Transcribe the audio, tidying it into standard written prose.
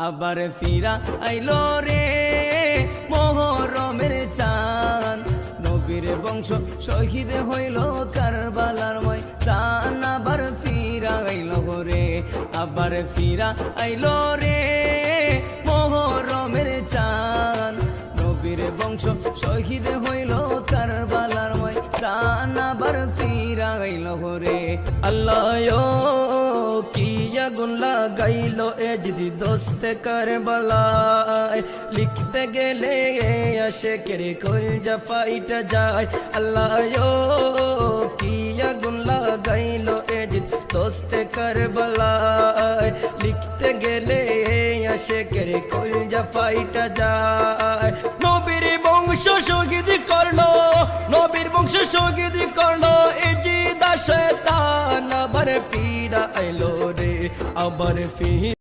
আবার ফিরা আইলো রে মুহররমের চাঁদ, নবীর বংশ শহীদ হইল কারবালার ময়দান। আবার ফিরা আইলো রে, আবার ফিরা আইলো রে মুহররমের চাঁদ, নবীর বংশ শহীদ হইল কারবালার ময়দান। আবার ফিরা আইলো রে। আল্লাহ কি আগুন লাগাইলো এ যদি দোস্তে কারবালায়, লিখতে গেলে আশিকের কলজা ফাইটা যায়। আল্লাহ কি আগুন লাগাইলো এ যদি দোস্তে কারবালায়, লিখতে গেলে আশিকের কলজা ফাইটা যায়। নবীর বংশ শহীদ করলো, নবীর বংশ শহীদ করলো এ জিদা শয়তান। আবার ফিরা আইলো রে, আবার ফিরা